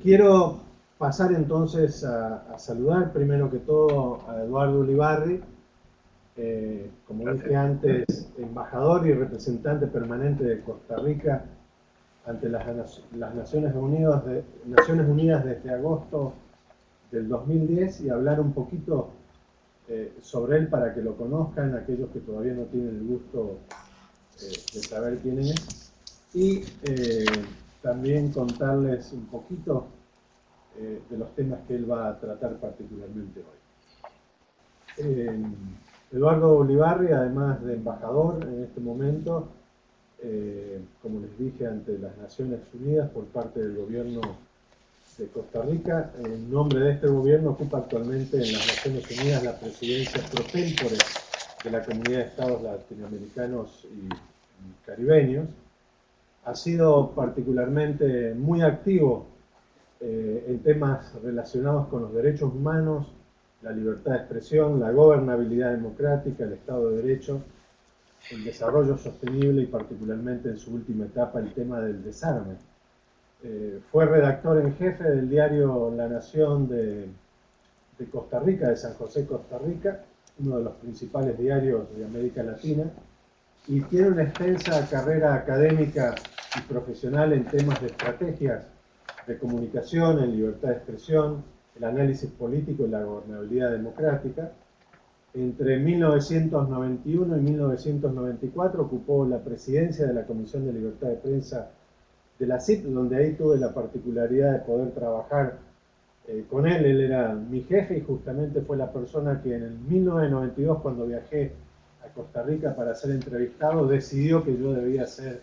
Quiero pasar entonces a saludar primero que todo a Eduardo Ulibarri, como Gracias. dije antes, embajador y representante permanente de Costa Rica ante las Naciones Unidas desde agosto del 2010, y hablar un poquito sobre él para que lo conozcan aquellos que todavía no tienen el gusto de saber quién es, y también contarles un poquito de los temas que él va a tratar particularmente hoy. Eduardo Ulibarri, además de embajador en este momento, como les dije, ante las Naciones Unidas por parte del gobierno de Costa Rica, en nombre de este gobierno ocupa actualmente en las Naciones Unidas la presidencia pro tempore de la Comunidad de Estados Latinoamericanos y Caribeños. Ha sido particularmente muy activo en temas relacionados con los derechos humanos, la libertad de expresión, la gobernabilidad democrática, el Estado de Derecho, el desarrollo sostenible y particularmente en su última etapa el tema del desarme. Fue redactor en jefe del diario La Nación de Costa Rica, de San José, Costa Rica, uno de los principales diarios de América Latina, y tiene una extensa carrera académica y profesional en temas de estrategias de comunicación, en libertad de expresión, el análisis político y la gobernabilidad democrática. Entre 1991 y 1994 ocupó la presidencia de la Comisión de Libertad de Prensa de la CIP, donde ahí tuve la particularidad de poder trabajar con él. Él era mi jefe y justamente fue la persona que en el 1992, cuando viajé a Costa Rica para ser entrevistado, decidió que yo debía ser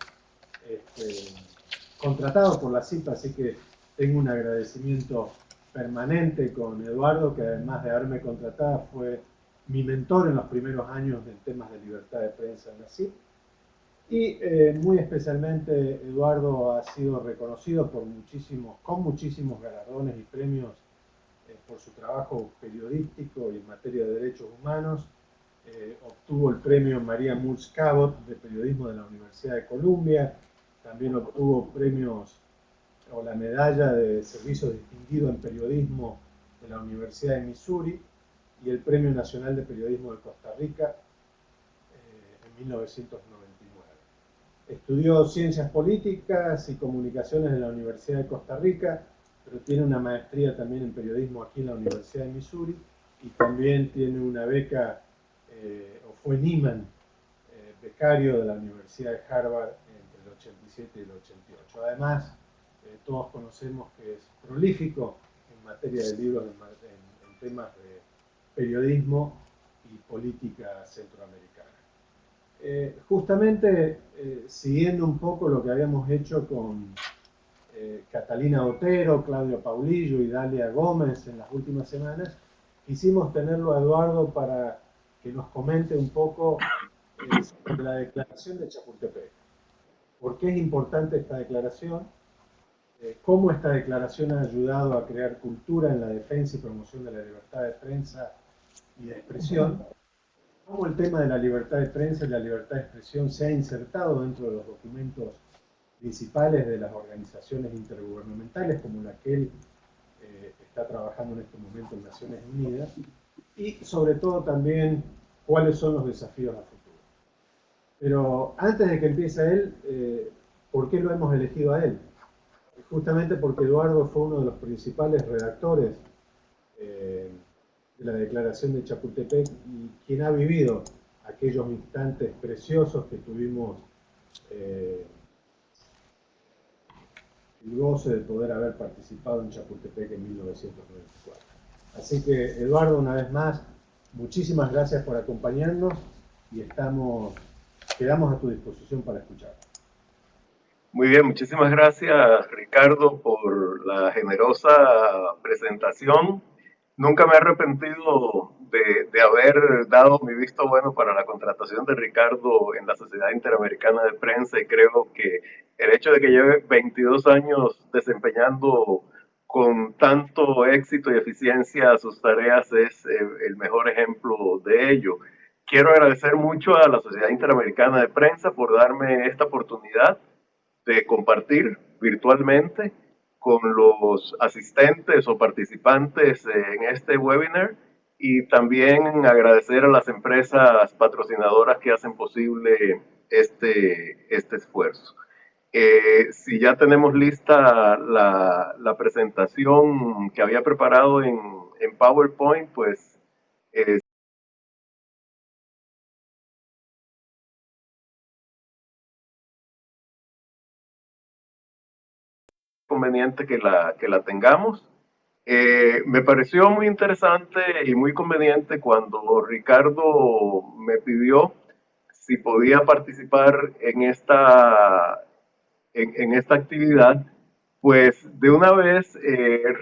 contratado por la CIP, así que tengo un agradecimiento permanente con Eduardo, que además de haberme contratado fue mi mentor en los primeros años en temas de libertad de prensa en la CIP. Y muy especialmente Eduardo ha sido reconocido con muchísimos galardones y premios por su trabajo periodístico y en materia de derechos humanos. Obtuvo el premio María Mulch Cabot de periodismo de la Universidad de Columbia. También obtuvo premios o la medalla de servicio distinguido en periodismo de la Universidad de Missouri y el Premio Nacional de Periodismo de Costa Rica en 1999. Estudió Ciencias Políticas y Comunicaciones en la Universidad de Costa Rica, pero tiene una maestría también en periodismo aquí en la Universidad de Missouri, y también tiene una beca, o fue Nieman, becario de la Universidad de Harvard entre el 87 y el 88. Además, todos conocemos que es prolífico en materia de libros en temas de periodismo y política centroamericana. Justamente siguiendo un poco lo que habíamos hecho con Catalina Otero, Claudio Paulillo y Dalia Gómez en las últimas semanas, quisimos tenerlo a Eduardo para que nos comente un poco sobre la declaración de Chapultepec. ¿Por qué es importante esta declaración? ¿Cómo esta declaración ha ayudado a crear cultura en la defensa y promoción de la libertad de prensa y de expresión? ¿Cómo el tema de la libertad de prensa y la libertad de expresión se ha insertado dentro de los documentos principales de las organizaciones intergubernamentales, como la que él está trabajando en este momento en Naciones Unidas? Y sobre todo también, ¿cuáles son los desafíos a futuro? Pero antes de que empiece él, ¿por qué lo hemos elegido a él? Justamente porque Eduardo fue uno de los principales redactores de la declaración de Chapultepec y quien ha vivido aquellos instantes preciosos que tuvimos el goce de poder haber participado en Chapultepec en 1994. Así que, Eduardo, una vez más, muchísimas gracias por acompañarnos y quedamos a tu disposición para escuchar. Muy bien, muchísimas gracias, Ricardo, por la generosa presentación. Nunca me he arrepentido de haber dado mi visto bueno para la contratación de Ricardo en la Sociedad Interamericana de Prensa, y creo que el hecho de que lleve 22 años desempeñando con tanto éxito y eficiencia sus tareas es el mejor ejemplo de ello. Quiero agradecer mucho a la Sociedad Interamericana de Prensa por darme esta oportunidad de compartir virtualmente con los asistentes o participantes en este webinar, y también agradecer a las empresas patrocinadoras que hacen posible este esfuerzo. Si ya tenemos lista la presentación que había preparado en PowerPoint, pues conveniente que la tengamos. Me pareció muy interesante y muy conveniente cuando Ricardo me pidió si podía participar en esta actividad, pues de una vez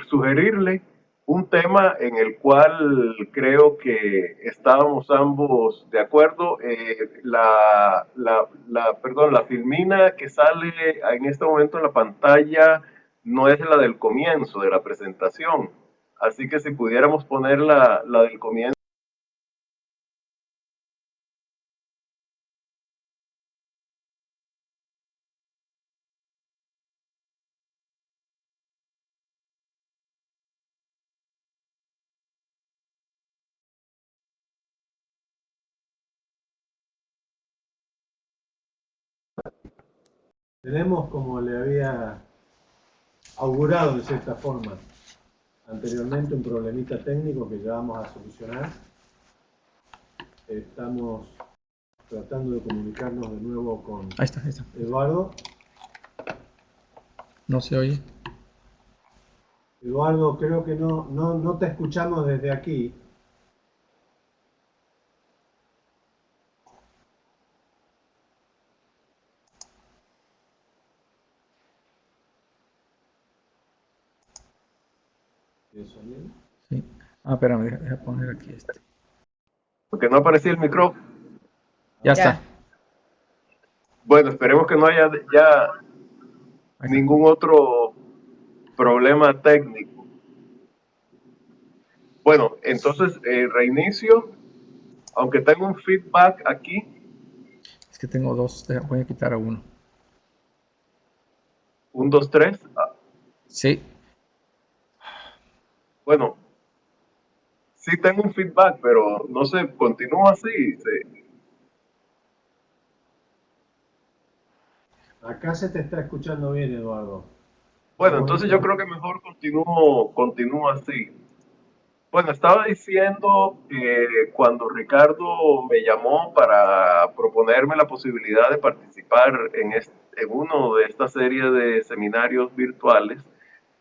sugerirle un tema en el cual creo que estábamos ambos de acuerdo. La filmina que sale en este momento en la pantalla no es la del comienzo de la presentación, así que si pudiéramos poner la del comienzo. Tenemos, como le había augurado de cierta forma anteriormente, un problemita técnico que ya vamos a solucionar. Estamos tratando de comunicarnos de nuevo con Ahí está. Eduardo. No se oye. Eduardo, creo que no te escuchamos desde aquí. Sí. Espérame, deja poner aquí este. Porque no aparecía el micrófono. Ya está. Bueno, esperemos que no haya ya ningún otro problema técnico. Bueno, entonces reinicio, aunque tengo un feedback aquí. Es que tengo dos, voy a quitar a uno. 1, 2, 3. Sí. Bueno, sí tengo un feedback, pero no sé, continúa así. Sí. Acá se te está escuchando bien, Eduardo. Bueno, entonces yo creo que mejor continúo así. Bueno, estaba diciendo que cuando Ricardo me llamó para proponerme la posibilidad de participar en uno de esta serie de seminarios virtuales,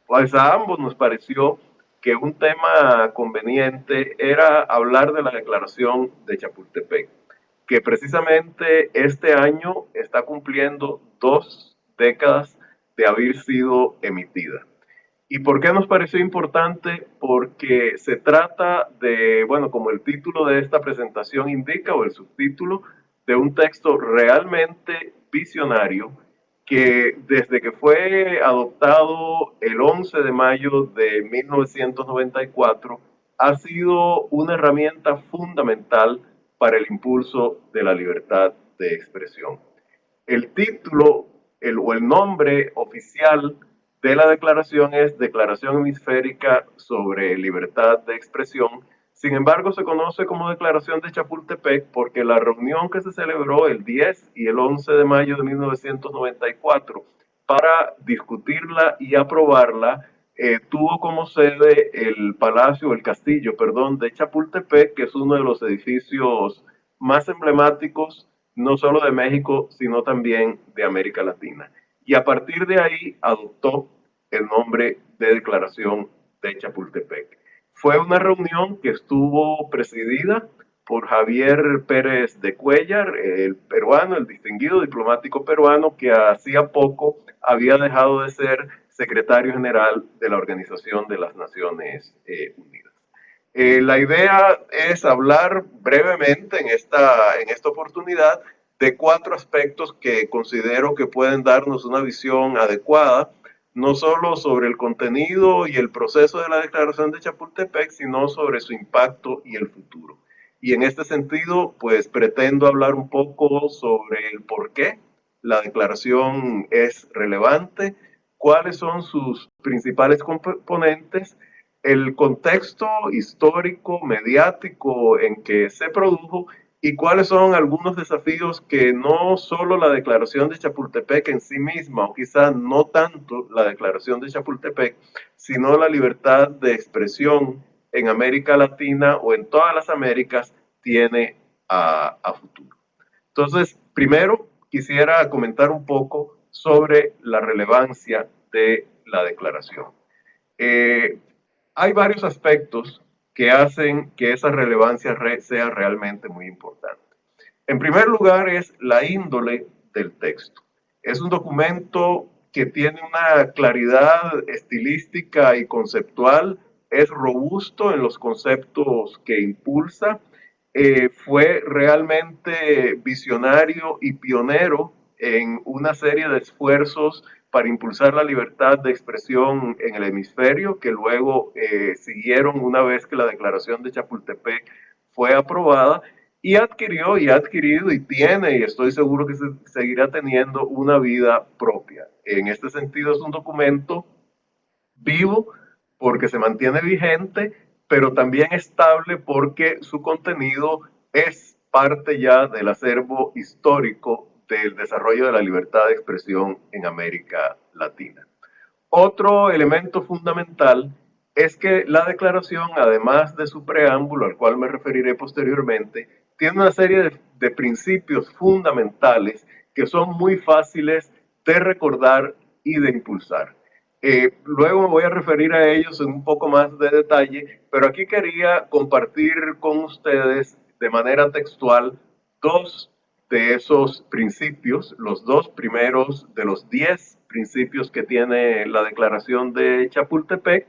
pues a ambos nos pareció que un tema conveniente era hablar de la Declaración de Chapultepec, que precisamente este año está cumpliendo 2 décadas de haber sido emitida. ¿Y por qué nos pareció importante? Porque se trata de, bueno, como el título de esta presentación indica, o el subtítulo, de un texto realmente visionario que desde que fue adoptado el 11 de mayo de 1994 ha sido una herramienta fundamental para el impulso de la libertad de expresión. El título o el nombre oficial de la declaración es Declaración Hemisférica sobre Libertad de Expresión. Sin embargo, se conoce como Declaración de Chapultepec porque la reunión que se celebró el 10 y el 11 de mayo de 1994 para discutirla y aprobarla tuvo como sede el castillo de Chapultepec, que es uno de los edificios más emblemáticos no solo de México, sino también de América Latina. Y a partir de ahí adoptó el nombre de Declaración de Chapultepec. Fue una reunión que estuvo presidida por Javier Pérez de Cuéllar, el peruano, el distinguido diplomático peruano que hacía poco había dejado de ser secretario general de la Organización de las Naciones Unidas. La idea es hablar brevemente en esta oportunidad de 4 aspectos que considero que pueden darnos una visión adecuada, no solo sobre el contenido y el proceso de la Declaración de Chapultepec, sino sobre su impacto y el futuro. Y en este sentido, pues pretendo hablar un poco sobre el por qué la declaración es relevante, cuáles son sus principales componentes, el contexto histórico, mediático en que se produjo y cuáles son algunos desafíos que no solo la Declaración de Chapultepec en sí misma, o quizá no tanto la Declaración de Chapultepec, sino la libertad de expresión en América Latina o en todas las Américas tiene a futuro. Entonces, primero quisiera comentar un poco sobre la relevancia de la declaración. Hay varios aspectos que hacen que esa relevancia sea realmente muy importante. En primer lugar es la índole del texto. Es un documento que tiene una claridad estilística y conceptual, es robusto en los conceptos que impulsa, fue realmente visionario y pionero en una serie de esfuerzos para impulsar la libertad de expresión en el hemisferio, que luego siguieron una vez que la Declaración de Chapultepec fue aprobada, y adquirió y ha adquirido y tiene, y estoy seguro que seguirá teniendo una vida propia. En este sentido es un documento vivo porque se mantiene vigente, pero también estable porque su contenido es parte ya del acervo histórico del desarrollo de la libertad de expresión en América Latina. Otro elemento fundamental es que la declaración, además de su preámbulo, al cual me referiré posteriormente, tiene una serie de principios fundamentales que son muy fáciles de recordar y de impulsar. Luego me voy a referir a ellos en un poco más de detalle, pero aquí quería compartir con ustedes de manera textual dos de esos principios, los dos primeros de los 10 principios que tiene la Declaración de Chapultepec,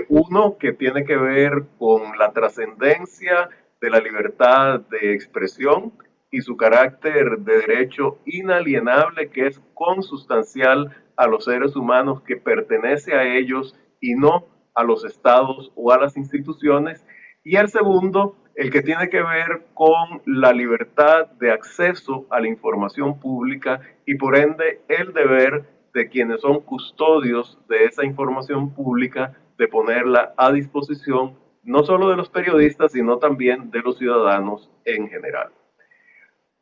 uno que tiene que ver con la trascendencia de la libertad de expresión y su carácter de derecho inalienable que es consustancial a los seres humanos, que pertenece a ellos y no a los estados o a las instituciones. Y el segundo, el que tiene que ver con la libertad de acceso a la información pública y por ende el deber de quienes son custodios de esa información pública de ponerla a disposición no solo de los periodistas, sino también de los ciudadanos en general.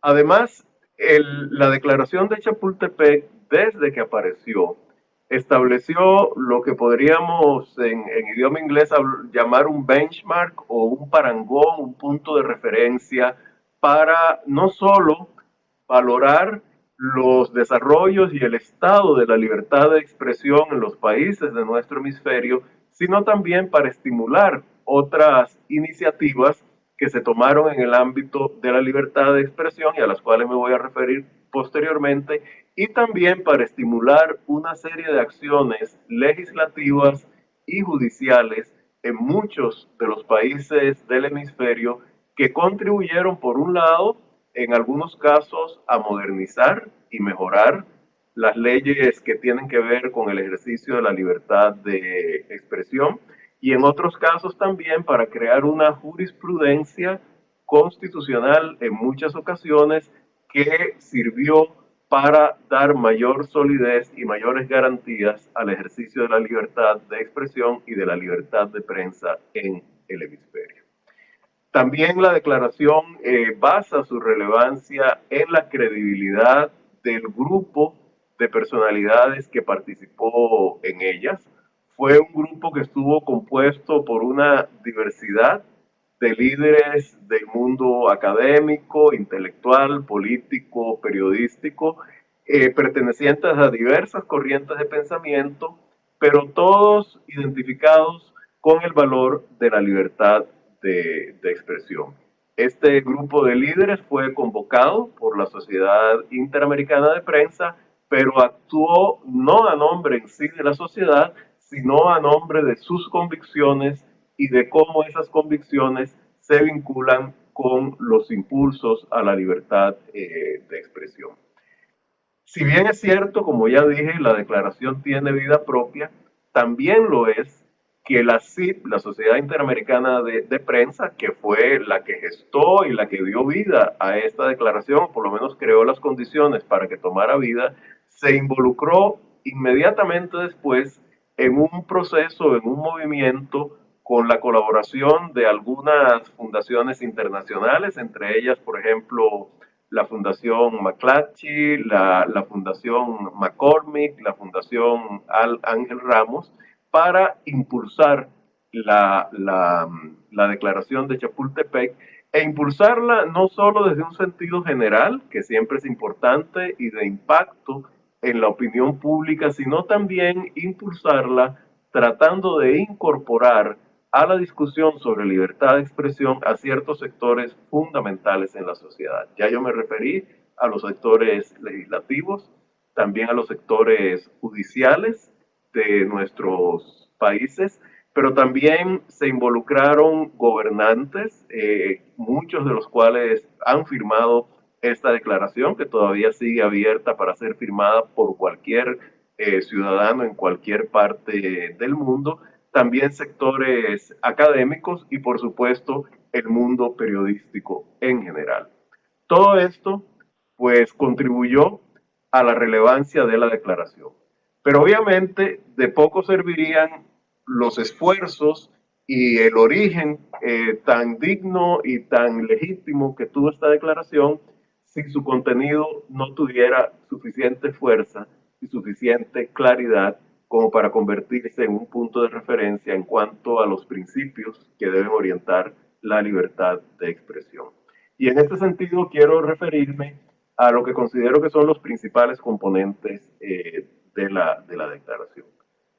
Además, la Declaración de Chapultepec, desde que apareció, estableció lo que podríamos en idioma inglés llamar un benchmark o un parangón, un punto de referencia para no solo valorar los desarrollos y el estado de la libertad de expresión en los países de nuestro hemisferio, sino también para estimular otras iniciativas que se tomaron en el ámbito de la libertad de expresión y a las cuales me voy a referir posteriormente, y también para estimular una serie de acciones legislativas y judiciales en muchos de los países del hemisferio que contribuyeron, por un lado, en algunos casos, a modernizar y mejorar las leyes que tienen que ver con el ejercicio de la libertad de expresión, y en otros casos también para crear una jurisprudencia constitucional en muchas ocasiones que sirvió para dar mayor solidez y mayores garantías al ejercicio de la libertad de expresión y de la libertad de prensa en el hemisferio. También la declaración basa su relevancia en la credibilidad del grupo de personalidades que participó en ellas. Fue un grupo que estuvo compuesto por una diversidad de líderes del mundo académico, intelectual, político, periodístico, pertenecientes a diversas corrientes de pensamiento, pero todos identificados con el valor de la libertad de expresión. Este grupo de líderes fue convocado por la Sociedad Interamericana de Prensa, pero actuó no a nombre en sí de la sociedad, sino a nombre de sus convicciones y de cómo esas convicciones se vinculan con los impulsos a la libertad de expresión. Si bien es cierto, como ya dije, la declaración tiene vida propia, también lo es que la SIP, la Sociedad Interamericana de Prensa, que fue la que gestó y la que dio vida a esta declaración, o por lo menos creó las condiciones para que tomara vida, se involucró inmediatamente después en un proceso, en un movimiento con la colaboración de algunas fundaciones internacionales, entre ellas, por ejemplo, la Fundación McClatchy, la Fundación McCormick, la Fundación Ángel Ramos, para impulsar la declaración de Chapultepec e impulsarla no solo desde un sentido general, que siempre es importante y de impacto en la opinión pública, sino también impulsarla tratando de incorporar a la discusión sobre libertad de expresión a ciertos sectores fundamentales en la sociedad. Ya yo me referí a los sectores legislativos, también a los sectores judiciales de nuestros países, pero también se involucraron gobernantes, muchos de los cuales han firmado esta declaración, que todavía sigue abierta para ser firmada por cualquier ciudadano en cualquier parte del mundo, también sectores académicos y por supuesto el mundo periodístico en general. Todo esto pues contribuyó a la relevancia de la declaración. Pero obviamente de poco servirían los esfuerzos y el origen tan digno y tan legítimo que tuvo esta declaración si su contenido no tuviera suficiente fuerza y suficiente claridad como para convertirse en un punto de referencia en cuanto a los principios que deben orientar la libertad de expresión. Y en este sentido quiero referirme a lo que considero que son los principales componentes de la declaración.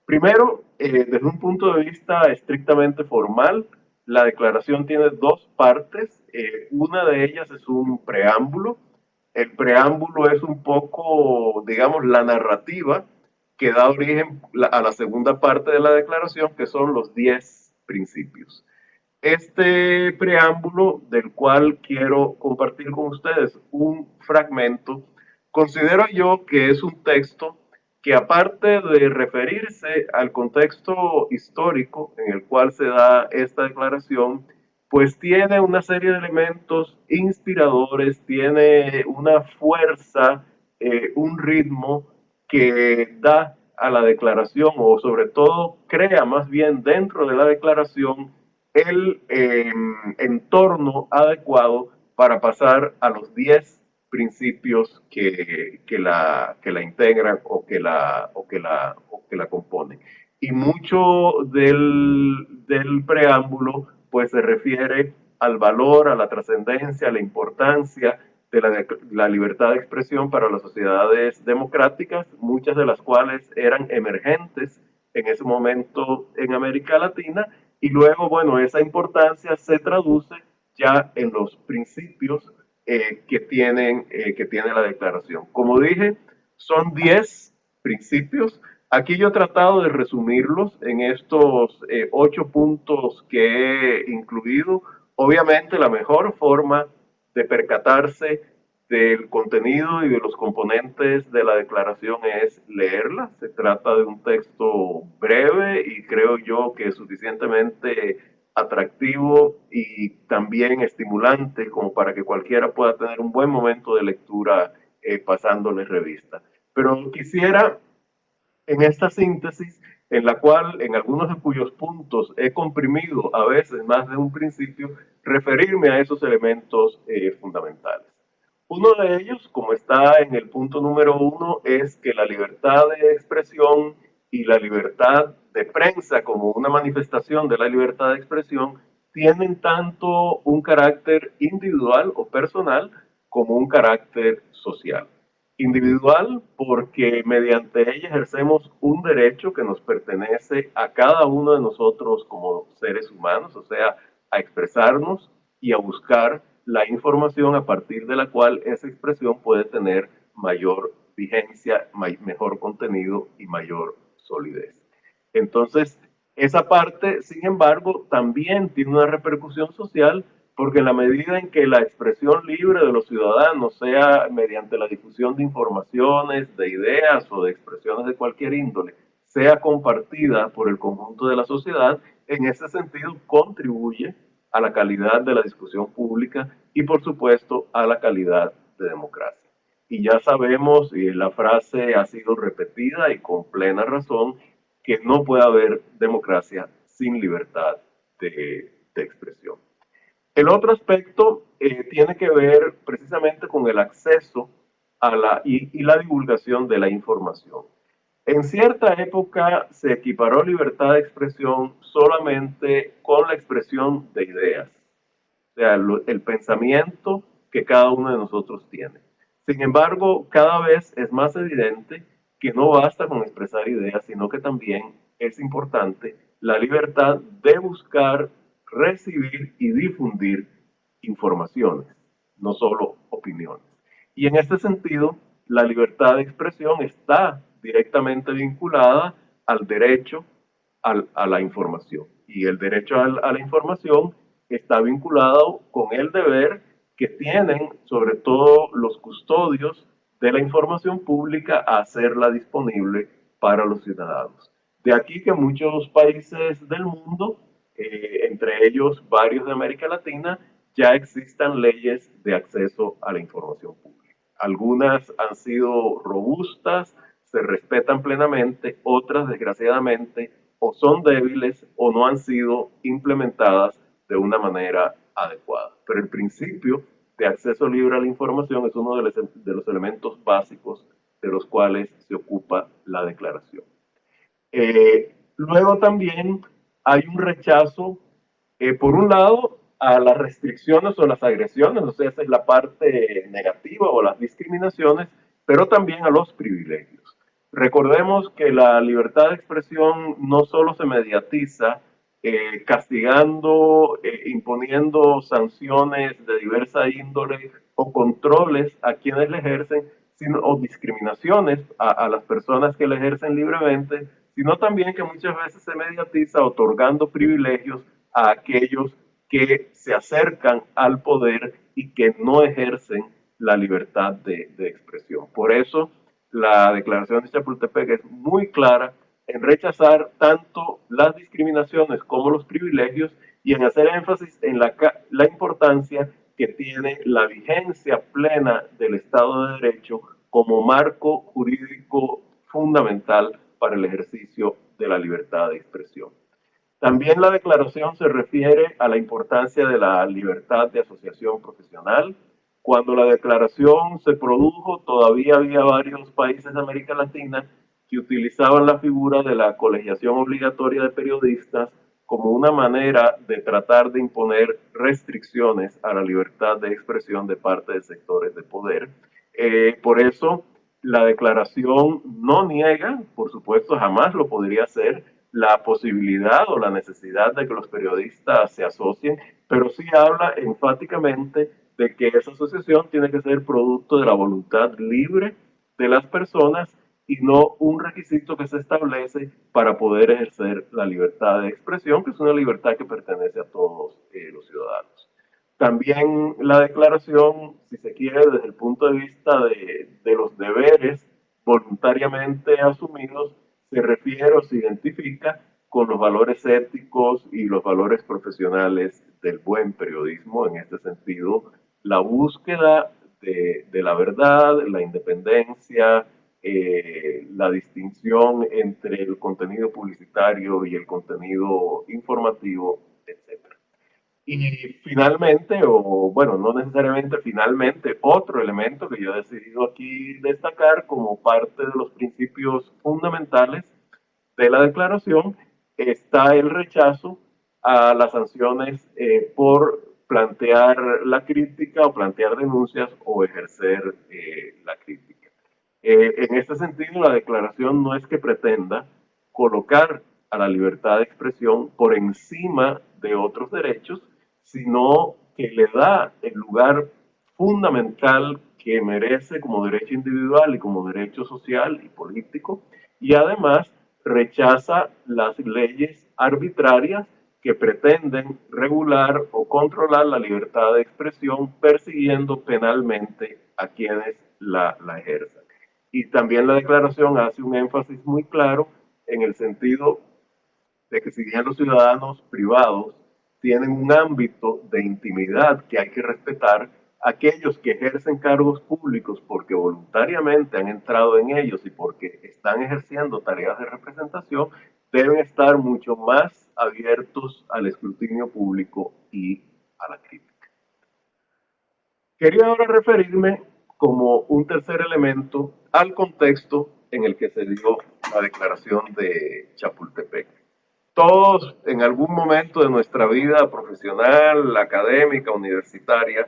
Primero, desde un punto de vista estrictamente formal, la declaración tiene dos partes. Una de ellas es un preámbulo. El preámbulo es un poco, digamos, la narrativa que da origen a la segunda parte de la declaración, que son los 10 principios. Este preámbulo, del cual quiero compartir con ustedes un fragmento, considero yo que es un texto que, aparte de referirse al contexto histórico en el cual se da esta declaración, pues tiene una serie de elementos inspiradores, tiene una fuerza, un ritmo que da a la declaración, o sobre todo crea más bien dentro de la declaración el entorno adecuado para pasar a los 10 principios que la integran o que la componen. Y mucho del preámbulo pues se refiere al valor, a la trascendencia, a la importancia de la libertad de expresión para las sociedades democráticas, muchas de las cuales eran emergentes en ese momento en América Latina, y luego, bueno, esa importancia se traduce ya en los principios que tiene la declaración. Como dije, son 10 principios. Aquí yo he tratado de resumirlos en estos 8 puntos que he incluido. Obviamente la mejor forma de percatarse del contenido y de los componentes de la declaración es leerla. Se trata de un texto breve y creo yo que suficientemente atractivo y también estimulante como para que cualquiera pueda tener un buen momento de lectura pasándole revista. Pero quisiera, en esta síntesis, en la cual en algunos de cuyos puntos he comprimido a veces más de un principio, referirme a esos elementos fundamentales. Uno de ellos, como está en el punto número 1, es que la libertad de expresión y la libertad de prensa como una manifestación de la libertad de expresión tienen tanto un carácter individual o personal como un carácter social. Individual porque mediante ella ejercemos un derecho que nos pertenece a cada uno de nosotros como seres humanos, o sea, a expresarnos y a buscar la información a partir de la cual esa expresión puede tener mayor vigencia, mejor contenido y mayor solidez. Entonces, esa parte, sin embargo, también tiene una repercusión social porque en la medida en que la expresión libre de los ciudadanos sea mediante la difusión de informaciones, de ideas o de expresiones de cualquier índole, sea compartida por el conjunto de la sociedad, en ese sentido contribuye a la calidad de la discusión pública y por supuesto a la calidad de democracia. y ya sabemos, y la frase ha sido repetida y con plena razón, que no puede haber democracia sin libertad de expresión. El otro aspecto tiene que ver precisamente con el acceso a y la divulgación de la información. En cierta época se equiparó libertad de expresión solamente con la expresión de ideas, o sea, el pensamiento que cada uno de nosotros tiene. Sin embargo, cada vez es más evidente que no basta con expresar ideas, sino que también es importante la libertad de buscar, recibir y difundir informaciones, no solo opiniones. Y en este sentido, la libertad de expresión está directamente vinculada al derecho a la información. Y el derecho a la información está vinculado con el deber que tienen, sobre todo los custodios de la información pública, a hacerla disponible para los ciudadanos. De aquí que muchos países del mundo, entre ellos varios de América Latina, ya existan leyes de acceso a la información pública. Algunas han sido robustas, se respetan plenamente, otras desgraciadamente o son débiles o no han sido implementadas de una manera adecuada. Pero el principio de acceso libre a la información es uno de los elementos básicos de los cuales se ocupa la declaración. Luego también hay un rechazo, por un lado, a las restricciones o las agresiones, o sea, esa es la parte negativa o las discriminaciones, pero también a los privilegios. Recordemos que la libertad de expresión no solo se mediatiza castigando, imponiendo sanciones de diversa índole o controles a quienes le ejercen, o discriminaciones a las personas que le ejercen libremente, sino también que muchas veces se mediatiza otorgando privilegios a aquellos que se acercan al poder y que no ejercen la libertad de expresión. Por eso, la declaración de Chapultepec es muy clara en rechazar tanto las discriminaciones como los privilegios y en hacer énfasis en la importancia que tiene la vigencia plena del Estado de Derecho como marco jurídico fundamental para el ejercicio de la libertad de expresión. También la declaración se refiere a la importancia de la libertad de asociación profesional. Cuando la declaración se produjo, todavía había varios países de América Latina que utilizaban la figura de la colegiación obligatoria de periodistas como una manera de tratar de imponer restricciones a la libertad de expresión de parte de sectores de poder. Por eso, la declaración no niega, por supuesto, jamás lo podría hacer, la posibilidad o la necesidad de que los periodistas se asocien, pero sí habla enfáticamente de que esa asociación tiene que ser producto de la voluntad libre de las personas y no un requisito que se establece para poder ejercer la libertad de expresión, que es una libertad que pertenece a todos los ciudadanos. También la declaración, si se quiere, desde el punto de vista de los deberes voluntariamente asumidos, se refiere o se identifica con los valores éticos y los valores profesionales del buen periodismo. En este sentido, la búsqueda de la verdad, la independencia, la distinción entre el contenido publicitario y el contenido informativo, etc. Y finalmente, o bueno, no necesariamente finalmente, otro elemento que yo he decidido aquí destacar como parte de los principios fundamentales de la declaración está el rechazo a las sanciones por plantear la crítica o plantear denuncias o ejercer la crítica. En este sentido, la declaración no es que pretenda colocar a la libertad de expresión por encima de otros derechos, sino que le da el lugar fundamental que merece como derecho individual y como derecho social y político, y además rechaza las leyes arbitrarias que pretenden regular o controlar la libertad de expresión persiguiendo penalmente a quienes la ejerzan. Y también la declaración hace un énfasis muy claro en el sentido de que si bien los ciudadanos privados tienen un ámbito de intimidad que hay que respetar, aquellos que ejercen cargos públicos porque voluntariamente han entrado en ellos y porque están ejerciendo tareas de representación, deben estar mucho más abiertos al escrutinio público y a la crítica. Quería ahora referirme como un tercer elemento al contexto en el que se dio la declaración de Chapultepec. Todos en algún momento de nuestra vida profesional, académica, universitaria,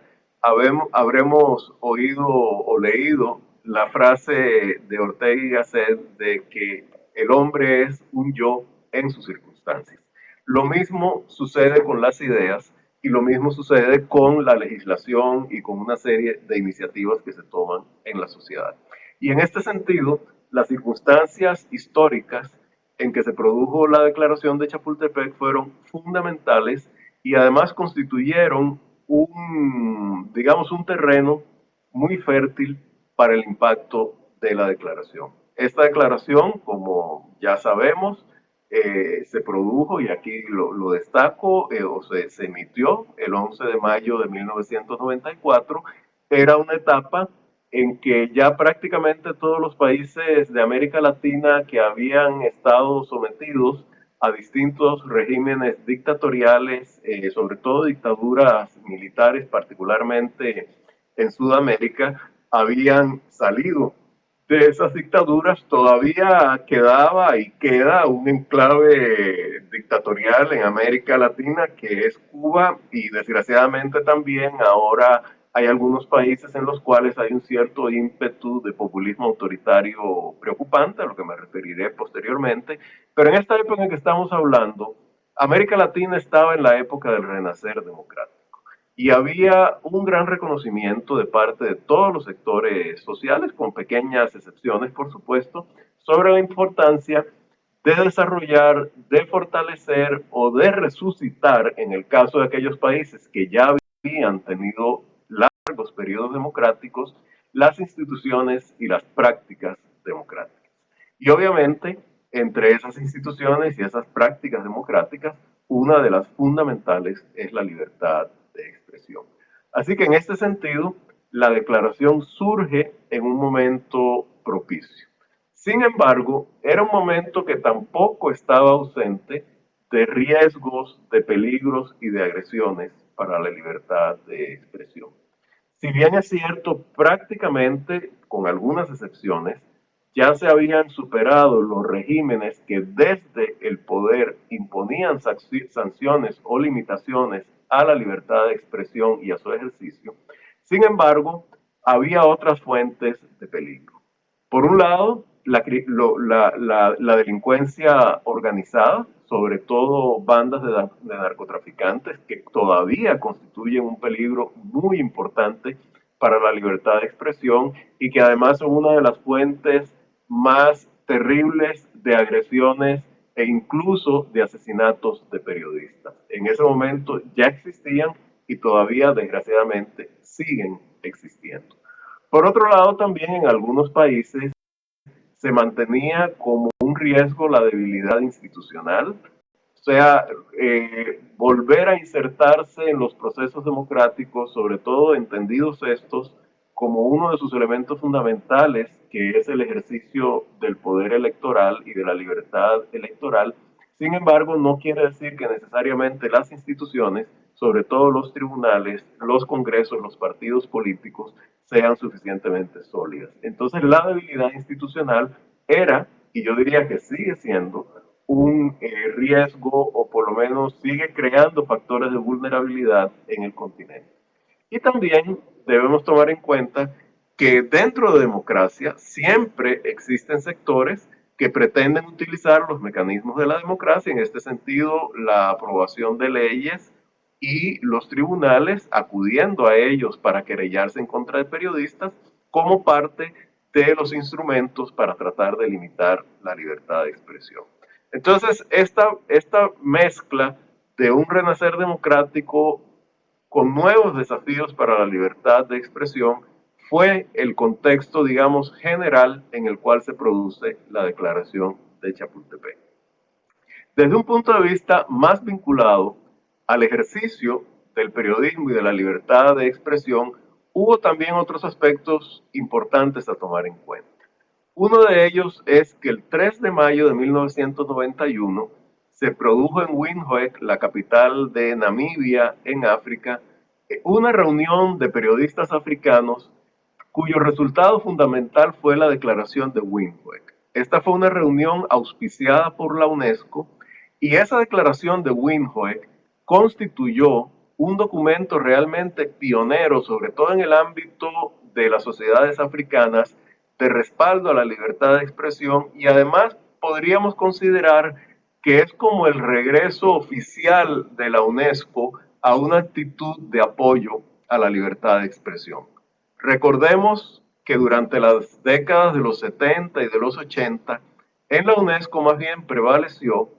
habremos oído o leído la frase de Ortega y Gasset de que el hombre es un yo en sus circunstancias. Lo mismo sucede con las ideas y lo mismo sucede con la legislación y con una serie de iniciativas que se toman en la sociedad. Y en este sentido, las circunstancias históricas en que se produjo la declaración de Chapultepec fueron fundamentales y además constituyeron digamos, un terreno muy fértil para el impacto de la declaración. Esta declaración, como ya sabemos, se produjo, y aquí lo destaco, se emitió el 11 de mayo de 1994, era una etapa en que ya prácticamente todos los países de América Latina que habían estado sometidos a distintos regímenes dictatoriales, sobre todo dictaduras militares, particularmente en Sudamérica, habían salido de esas dictaduras. Todavía quedaba y queda un enclave dictatorial en América Latina que es Cuba, y desgraciadamente también ahora hay algunos países en los cuales hay un cierto ímpetu de populismo autoritario preocupante, a lo que me referiré posteriormente. Pero en esta época en que estamos hablando, América Latina estaba en la época del renacer democrático. Y había un gran reconocimiento de parte de todos los sectores sociales, con pequeñas excepciones, por supuesto, sobre la importancia de desarrollar, de fortalecer o de resucitar, en el caso de aquellos países que ya habían tenido largos periodos democráticos, las instituciones y las prácticas democráticas. Y obviamente, entre esas instituciones y esas prácticas democráticas, una de las fundamentales es la libertad de expresión. Así que en este sentido, la declaración surge en un momento propicio. Sin embargo, era un momento que tampoco estaba ausente de riesgos, de peligros y de agresiones para la libertad de expresión. Si bien es cierto, prácticamente, con algunas excepciones, ya se habían superado los regímenes que desde el poder imponían sanciones o limitaciones a la libertad de expresión y a su ejercicio. Sin embargo, había otras fuentes de peligro. Por un lado, la delincuencia organizada, sobre todo bandas de narcotraficantes, que todavía constituyen un peligro muy importante para la libertad de expresión y que además son una de las fuentes más terribles de agresiones e incluso de asesinatos de periodistas. En ese momento ya existían y todavía, desgraciadamente, siguen existiendo. Por otro lado, también en algunos países se mantenía como un riesgo la debilidad institucional, o sea, volver a insertarse en los procesos democráticos, sobre todo entendidos estos como uno de sus elementos fundamentales, que es el ejercicio del poder electoral y de la libertad electoral. Sin embargo, no quiere decir que necesariamente las instituciones, sobre todo los tribunales, los congresos, los partidos políticos, sean suficientemente sólidas. Entonces, la debilidad institucional era, y yo diría que sigue siendo, un riesgo, o por lo menos sigue creando factores de vulnerabilidad en el continente. Y también debemos tomar en cuenta que dentro de democracia siempre existen sectores que pretenden utilizar los mecanismos de la democracia, en este sentido la aprobación de leyes y los tribunales acudiendo a ellos para querellarse en contra de periodistas como parte de los instrumentos para tratar de limitar la libertad de expresión. Entonces, esta mezcla de un renacer democrático con nuevos desafíos para la libertad de expresión fue el contexto, digamos, general en el cual se produce la declaración de Chapultepec. Desde un punto de vista más vinculado al ejercicio del periodismo y de la libertad de expresión, hubo también otros aspectos importantes a tomar en cuenta. Uno de ellos es que el 3 de mayo de 1991 se produjo en Windhoek, la capital de Namibia, en África, una reunión de periodistas africanos cuyo resultado fundamental fue la declaración de Windhoek. Esta fue una reunión auspiciada por la UNESCO y esa declaración de Windhoek constituyó un documento realmente pionero, sobre todo en el ámbito de las sociedades africanas, de respaldo a la libertad de expresión, y además podríamos considerar que es como el regreso oficial de la UNESCO a una actitud de apoyo a la libertad de expresión. Recordemos que durante las décadas de los 70 y de los 80, en la UNESCO más bien prevaleció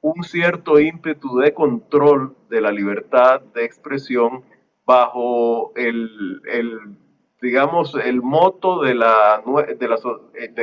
un cierto ímpetu de control de la libertad de expresión bajo digamos, el moto del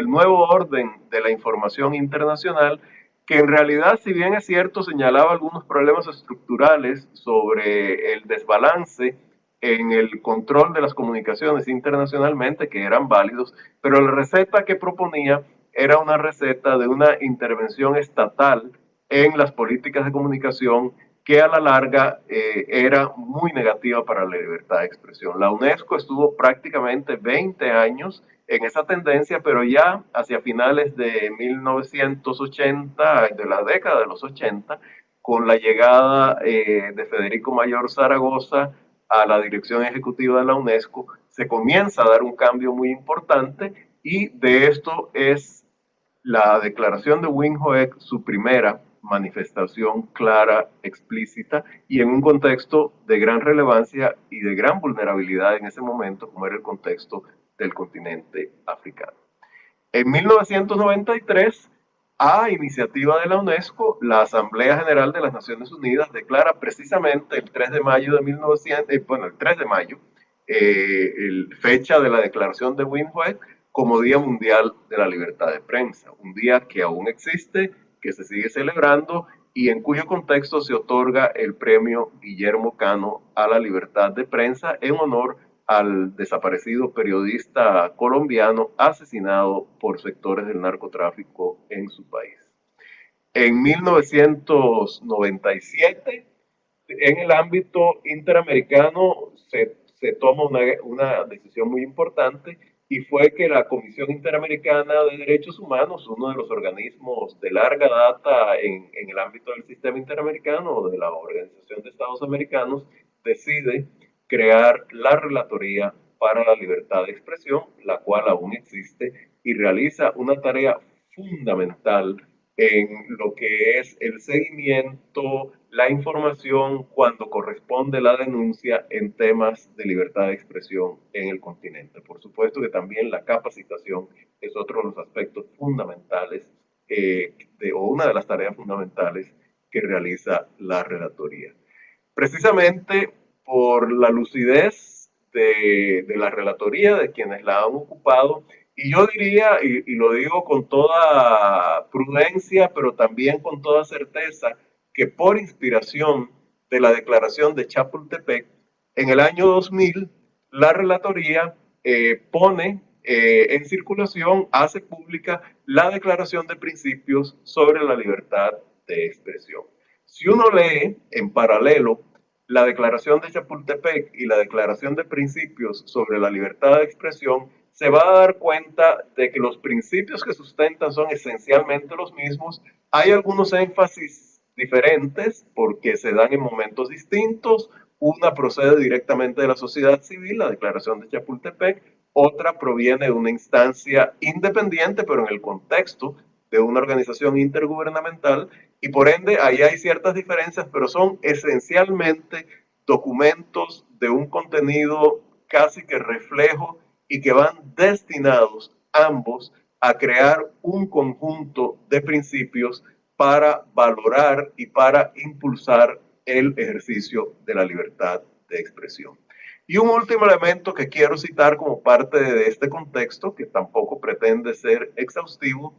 nuevo orden de la información internacional, que en realidad, si bien es cierto, señalaba algunos problemas estructurales sobre el desbalance en el control de las comunicaciones internacionalmente, que eran válidos, pero la receta que proponía era una receta de una intervención estatal en las políticas de comunicación que a la larga era muy negativa para la libertad de expresión. La UNESCO estuvo prácticamente 20 años en esa tendencia, pero ya hacia finales de 1980, de la década de los 80, con la llegada de Federico Mayor Zaragoza a la dirección ejecutiva de la UNESCO, se comienza a dar un cambio muy importante, y de esto es la declaración de Windhoek su primera manifestación clara, explícita, y en un contexto de gran relevancia y de gran vulnerabilidad en ese momento, como era el contexto del continente africano. En 1993, a iniciativa de la UNESCO, la Asamblea General de las Naciones Unidas declara precisamente el 3 de mayo de 1900, el 3 de mayo, fecha de la declaración de Windhoek, como Día Mundial de la Libertad de Prensa, un día que aún existe, que se sigue celebrando y en cuyo contexto se otorga el premio Guillermo Cano a la libertad de prensa en honor al desaparecido periodista colombiano asesinado por sectores del narcotráfico en su país. En 1997, en el ámbito interamericano, se toma una decisión muy importante, y fue que la Comisión Interamericana de Derechos Humanos, uno de los organismos de larga data en el ámbito del sistema interamericano, de la Organización de Estados Americanos, decide crear la Relatoría para la Libertad de Expresión, la cual aún existe y realiza una tarea fundamental en lo que es el seguimiento, la información cuando corresponde la denuncia en temas de libertad de expresión en el continente. Por supuesto que también la capacitación es otro de los aspectos fundamentales o una de las tareas fundamentales que realiza la relatoría. Precisamente por la lucidez de la relatoría, de quienes la han ocupado, y yo diría, y lo digo con toda prudencia, pero también con toda certeza, que por inspiración de la declaración de Chapultepec, en el año 2000, la relatoría pone en circulación, hace pública la declaración de principios sobre la libertad de expresión. Si uno lee en paralelo la declaración de Chapultepec y la declaración de principios sobre la libertad de expresión, se va a dar cuenta de que los principios que sustentan son esencialmente los mismos. Hay algunos énfasis diferentes porque se dan en momentos distintos. Una procede directamente de la sociedad civil, la declaración de Chapultepec, otra proviene de una instancia independiente, pero en el contexto de una organización intergubernamental, y por ende ahí hay ciertas diferencias, pero son esencialmente documentos de un contenido casi que reflejo y que van destinados ambos a crear un conjunto de principios para valorar y para impulsar el ejercicio de la libertad de expresión. Y un último elemento que quiero citar como parte de este contexto, que tampoco pretende ser exhaustivo,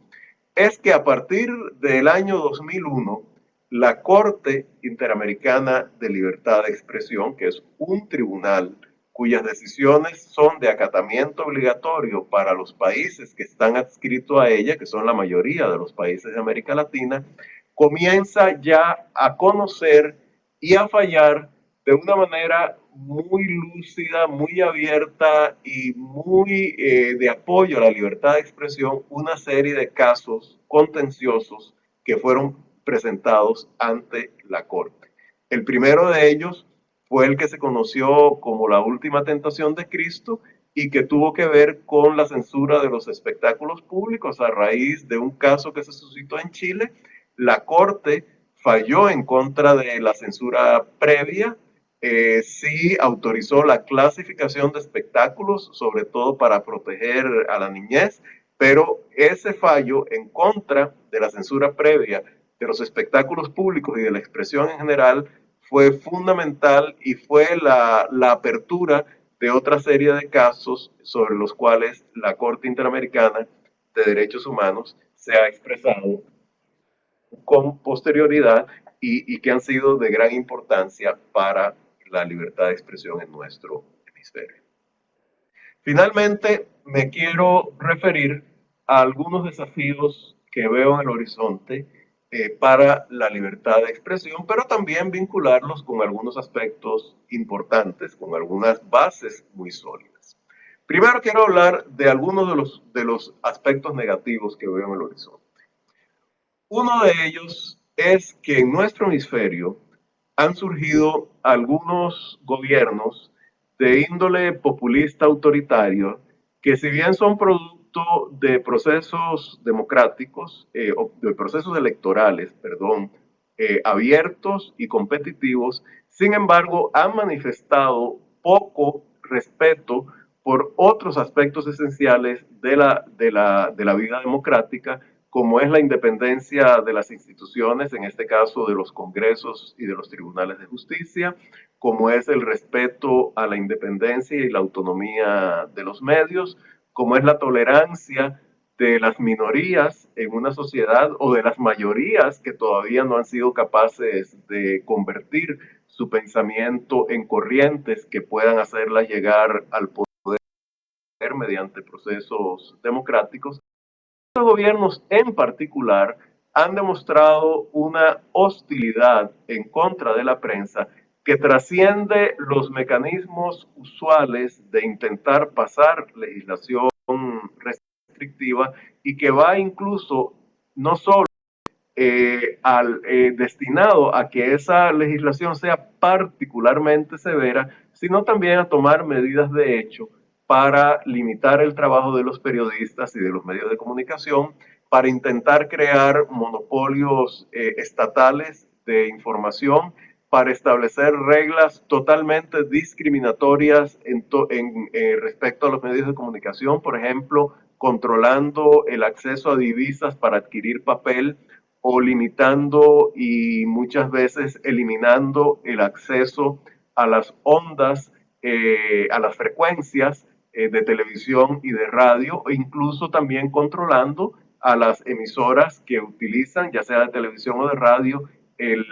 es que a partir del año 2001, la Corte Interamericana de Libertad de Expresión, que es un tribunal cuyas decisiones son de acatamiento obligatorio para los países que están adscritos a ella, que son la mayoría de los países de América Latina, comienza ya a conocer y a fallar de una manera muy lúcida, muy abierta y muy de apoyo a la libertad de expresión, una serie de casos contenciosos que fueron presentados ante la Corte. El primero de ellos fue el que se conoció como la última tentación de Cristo y que tuvo que ver con la censura de los espectáculos públicos a raíz de un caso que se suscitó en Chile. La Corte falló en contra de la censura previa, sí autorizó la clasificación de espectáculos, sobre todo para proteger a la niñez, pero ese fallo en contra de la censura previa de los espectáculos públicos y de la expresión en general fue fundamental y fue la apertura de otra serie de casos sobre los cuales la Corte Interamericana de Derechos Humanos se ha expresado con posterioridad y que han sido de gran importancia para la libertad de expresión en nuestro hemisferio. Finalmente, me quiero referir a algunos desafíos que veo en el horizonte para la libertad de expresión, pero también vincularlos con algunos aspectos importantes, con algunas bases muy sólidas. Primero quiero hablar de algunos de los aspectos negativos que veo en el horizonte. Uno de ellos es que en nuestro hemisferio han surgido algunos gobiernos de índole populista autoritario que, si bien son producto de procesos democráticos, o de procesos electorales, perdón, abiertos y competitivos, sin embargo han manifestado poco respeto por otros aspectos esenciales de la vida democrática, como es la independencia de las instituciones, en este caso de los congresos y de los tribunales de justicia, como es el respeto a la independencia y la autonomía de los medios, como es la tolerancia de las minorías en una sociedad o de las mayorías que todavía no han sido capaces de convertir su pensamiento en corrientes que puedan hacerla llegar al poder mediante procesos democráticos. Los gobiernos en particular han demostrado una hostilidad en contra de la prensa que trasciende los mecanismos usuales de intentar pasar legislación restrictiva y que va incluso no solo destinado a que esa legislación sea particularmente severa, sino también a tomar medidas de hecho para limitar el trabajo de los periodistas y de los medios de comunicación, para intentar crear monopolios estatales de información, para establecer reglas totalmente discriminatorias respecto a los medios de comunicación, por ejemplo, controlando el acceso a divisas para adquirir papel o limitando y muchas veces eliminando el acceso a las ondas, a las frecuencias de televisión y de radio, e incluso también controlando a las emisoras que utilizan, ya sea de televisión o de radio, el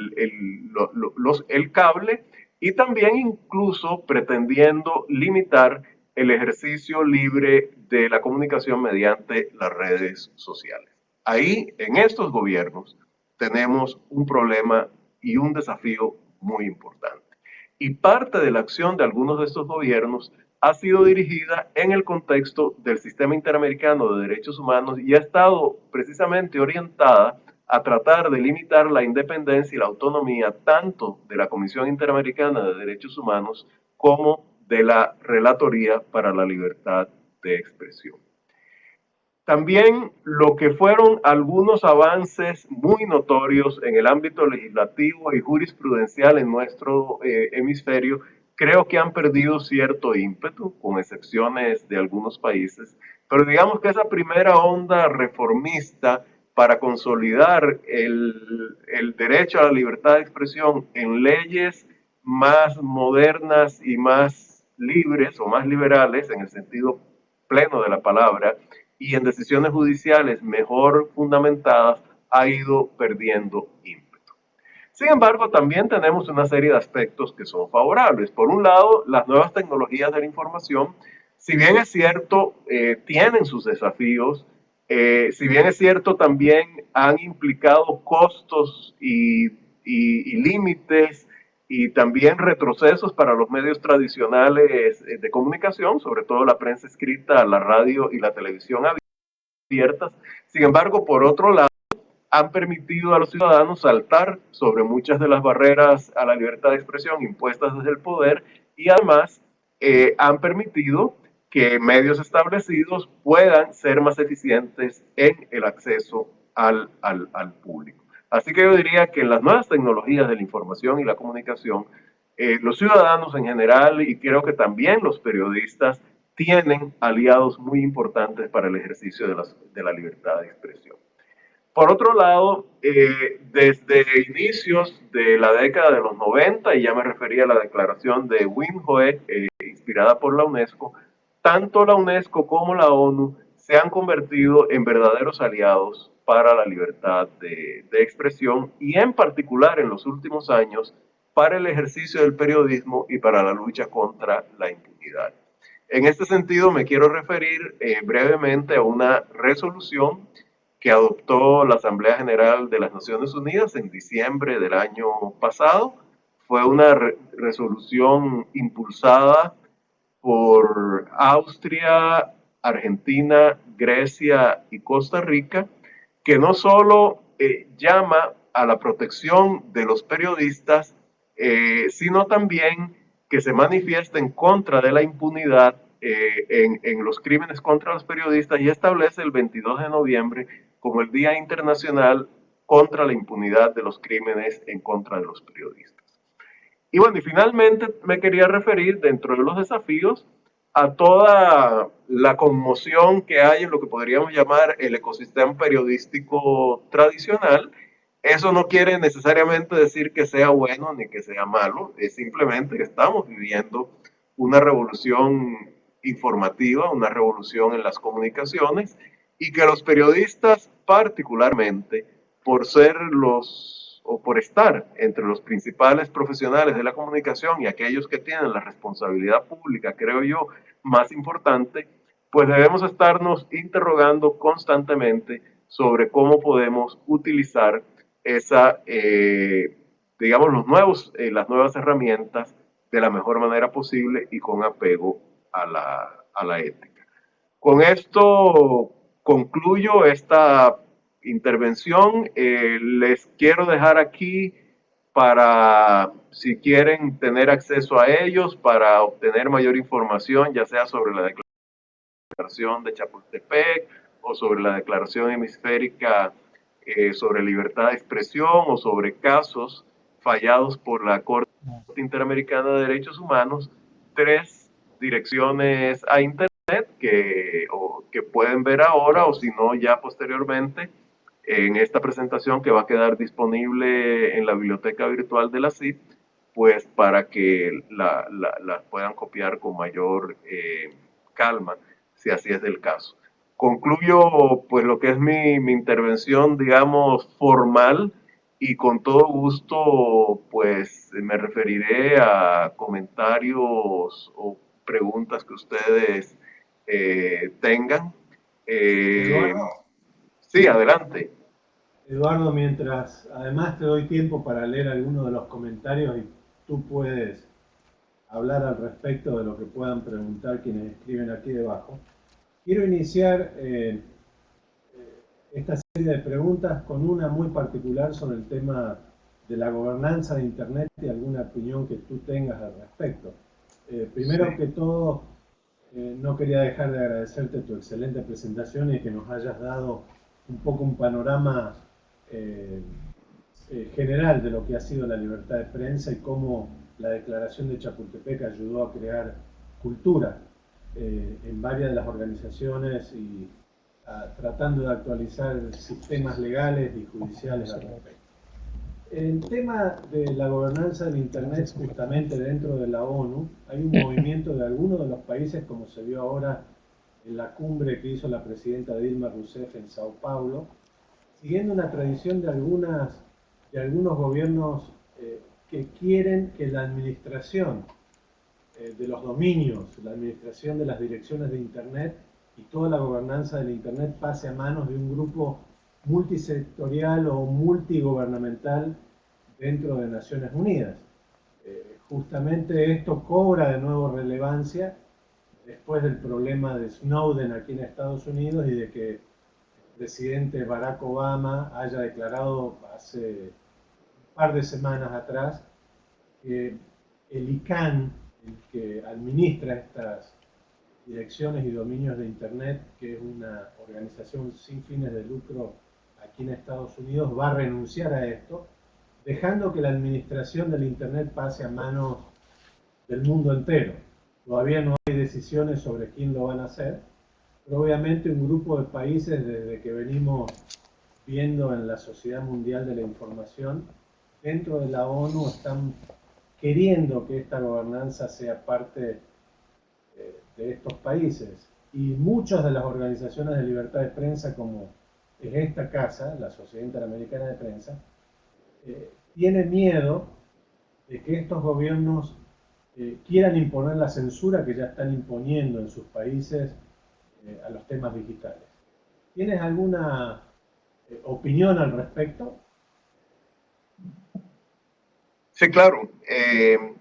cable, y también incluso pretendiendo limitar el ejercicio libre de la comunicación mediante las redes sociales. Ahí, en estos gobiernos, tenemos un problema y un desafío muy importante. Y parte de la acción de algunos de estos gobiernos ha sido dirigida en el contexto del Sistema Interamericano de Derechos Humanos y ha estado precisamente orientada a tratar de limitar la independencia y la autonomía tanto de la Comisión Interamericana de Derechos Humanos como de la Relatoría para la Libertad de Expresión. También lo que fueron algunos avances muy notorios en el ámbito legislativo y jurisprudencial en nuestro hemisferio, creo que han perdido cierto ímpetu, con excepciones de algunos países, pero digamos que esa primera onda reformista para consolidar el derecho a la libertad de expresión en leyes más modernas y más libres o más liberales, en el sentido pleno de la palabra, y en decisiones judiciales mejor fundamentadas, ha ido perdiendo ímpetu. Sin embargo, también tenemos una serie de aspectos que son favorables. Por un lado, las nuevas tecnologías de la información, si bien es cierto, tienen sus desafíos, si bien es cierto, también han implicado costos y límites y también retrocesos para los medios tradicionales de comunicación, sobre todo la prensa escrita, la radio y la televisión abiertas. Sin embargo, por otro lado, han permitido a los ciudadanos saltar sobre muchas de las barreras a la libertad de expresión impuestas desde el poder y además han permitido que medios establecidos puedan ser más eficientes en el acceso al público. Así que yo diría que en las nuevas tecnologías de la información y la comunicación, los ciudadanos en general y creo que también los periodistas tienen aliados muy importantes para el ejercicio de la libertad de expresión. Por otro lado, desde inicios de la década de los 90, y ya me refería a la declaración de Wim Hof, inspirada por la UNESCO, tanto la UNESCO como la ONU se han convertido en verdaderos aliados para la libertad de expresión y en particular en los últimos años para el ejercicio del periodismo y para la lucha contra la impunidad. En este sentido, me quiero referir brevemente a una resolución que adoptó la Asamblea General de las Naciones Unidas en diciembre del año pasado. Fue una resolución impulsada por Austria, Argentina, Grecia y Costa Rica, que no solo llama a la protección de los periodistas, sino también que se manifiesta en contra de la impunidad en los crímenes contra los periodistas y establece el 22 de noviembre como el Día Internacional contra la Impunidad de los Crímenes en contra de los periodistas. Y bueno, y finalmente me quería referir dentro de los desafíos a toda la conmoción que hay en lo que podríamos llamar el ecosistema periodístico tradicional. Eso no quiere necesariamente decir que sea bueno ni que sea malo, es simplemente que estamos viviendo una revolución informativa, una revolución en las comunicaciones y que los periodistas particularmente, por ser o por estar entre los principales profesionales de la comunicación y aquellos que tienen la responsabilidad pública, creo yo, más importante, pues debemos estarnos interrogando constantemente sobre cómo podemos utilizar digamos, las nuevas herramientas de la mejor manera posible y con apego a la ética. Con esto concluyo esta intervención. Les quiero dejar aquí para, si quieren tener acceso a ellos, para obtener mayor información, ya sea sobre la declaración de Chapultepec o sobre la declaración hemisférica sobre libertad de expresión o sobre casos fallados por la Corte Interamericana de Derechos Humanos, 3 direcciones a internet que pueden ver ahora o si no ya posteriormente en esta presentación que va a quedar disponible en la biblioteca virtual de la CID, pues para que la puedan copiar con mayor calma, si así es el caso. Concluyo pues lo que es mi intervención, digamos, formal y con todo gusto pues me referiré a comentarios o preguntas que ustedes tengan. Sí, adelante. Eduardo, mientras además te doy tiempo para leer algunos de los comentarios y tú puedes hablar al respecto de lo que puedan preguntar quienes escriben aquí debajo, quiero iniciar esta serie de preguntas con una muy particular sobre el tema de la gobernanza de Internet y alguna opinión que tú tengas al respecto. Primero que todo, no quería dejar de agradecerte tu excelente presentación y que nos hayas dado un poco un panorama general de lo que ha sido la libertad de prensa y cómo la declaración de Chapultepec ayudó a crear cultura en varias de las organizaciones y tratando de actualizar sistemas legales y judiciales al respecto. En tema de la gobernanza del Internet, justamente dentro de la ONU, hay un movimiento de algunos de los países, como se vio ahora en la cumbre que hizo la presidenta Dilma Rousseff en Sao Paulo, siguiendo una tradición de algunas de algunos gobiernos que quieren que la administración de los dominios, la administración de las direcciones de Internet y toda la gobernanza del Internet pase a manos de un grupo multisectorial o multigubernamental dentro de Naciones Unidas. Justamente esto cobra de nuevo relevancia después del problema de Snowden aquí en Estados Unidos y de que el presidente Barack Obama haya declarado hace un par de semanas atrás que el ICANN, el que administra estas direcciones y dominios de Internet, que es una organización sin fines de lucro aquí en Estados Unidos, va a renunciar a esto, dejando que la administración del Internet pase a manos del mundo entero. Todavía no hay decisiones sobre quién lo van a hacer, pero obviamente un grupo de países, desde que venimos viendo en la Sociedad Mundial de la Información, dentro de la ONU están queriendo que esta gobernanza sea parte de estos países. Y muchas de las organizaciones de libertad de prensa, como es esta casa, la Sociedad Interamericana de Prensa, tiene miedo de que estos gobiernos quieran imponer la censura que ya están imponiendo en sus países a los temas digitales. ¿Tienes alguna opinión al respecto? Sí, claro.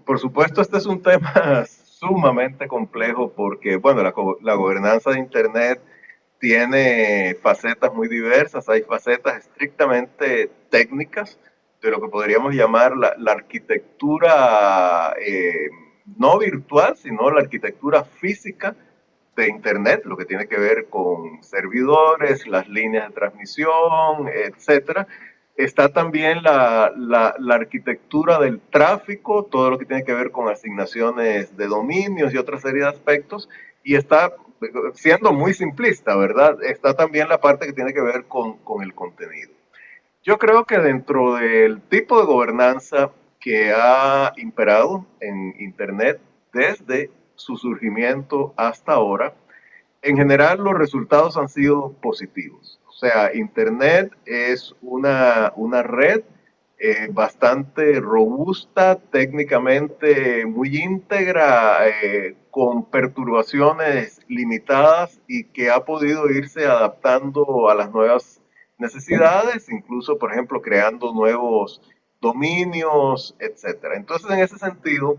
Por supuesto, este es un tema sumamente complejo porque, bueno, la gobernanza de Internet tiene facetas muy diversas. Hay facetas estrictamente técnicas de lo que podríamos llamar la arquitectura no virtual, sino la arquitectura física de Internet, lo que tiene que ver con servidores, las líneas de transmisión, etcétera. Está también la arquitectura del tráfico, todo lo que tiene que ver con asignaciones de dominios y otra serie de aspectos. Y está, siendo muy simplista, ¿verdad? Está también la parte que tiene que ver con el contenido. Yo creo que dentro del tipo de gobernanza que ha imperado en Internet desde su surgimiento hasta ahora, en general los resultados han sido positivos. O sea, Internet es una red bastante robusta, técnicamente muy íntegra, con perturbaciones limitadas y que ha podido irse adaptando a las nuevas necesidades, incluso, por ejemplo, creando nuevos dominios, etcétera. Entonces, en ese sentido,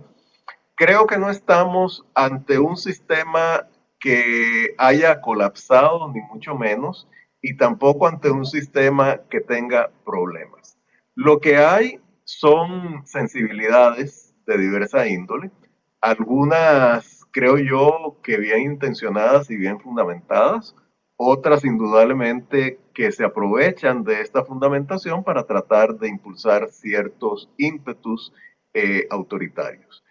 creo que no estamos ante un sistema que haya colapsado, ni mucho menos, y tampoco ante un sistema que tenga problemas. Lo que hay son sensibilidades de diversa índole, algunas creo yo que bien intencionadas y bien fundamentadas, otras indudablemente que se aprovechan de esta fundamentación para tratar de impulsar ciertos ímpetus autoritarios.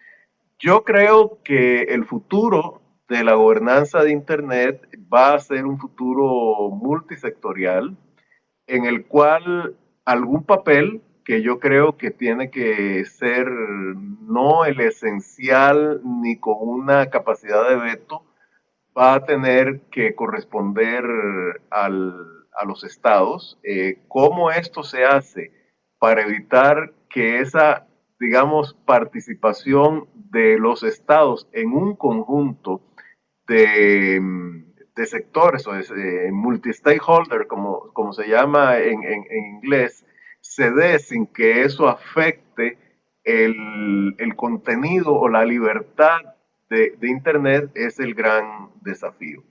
Yo creo que el futuro de la gobernanza de Internet va a ser un futuro multisectorial en el cual algún papel que yo creo que tiene que ser no el esencial ni con una capacidad de veto, va a tener que corresponder a los estados. ¿Cómo esto se hace para evitar que esa, digamos, participación de los estados en un conjunto de, de sectores o de multi-stakeholder, como se llama en inglés, se dé sin que eso afecte el contenido o la libertad de Internet es el gran desafío.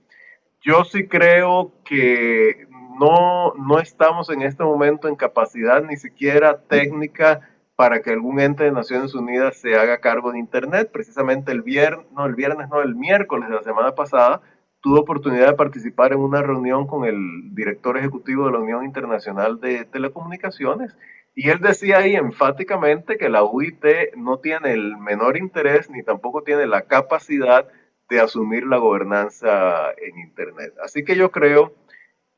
Yo sí creo que no estamos en este momento en capacidad ni siquiera técnica para que algún ente de Naciones Unidas se haga cargo de Internet. Precisamente el miércoles de la semana pasada, tuve oportunidad de participar en una reunión con el director ejecutivo de la Unión Internacional de Telecomunicaciones y él decía ahí enfáticamente que la UIT no tiene el menor interés ni tampoco tiene la capacidad de asumir la gobernanza en Internet. Así que yo creo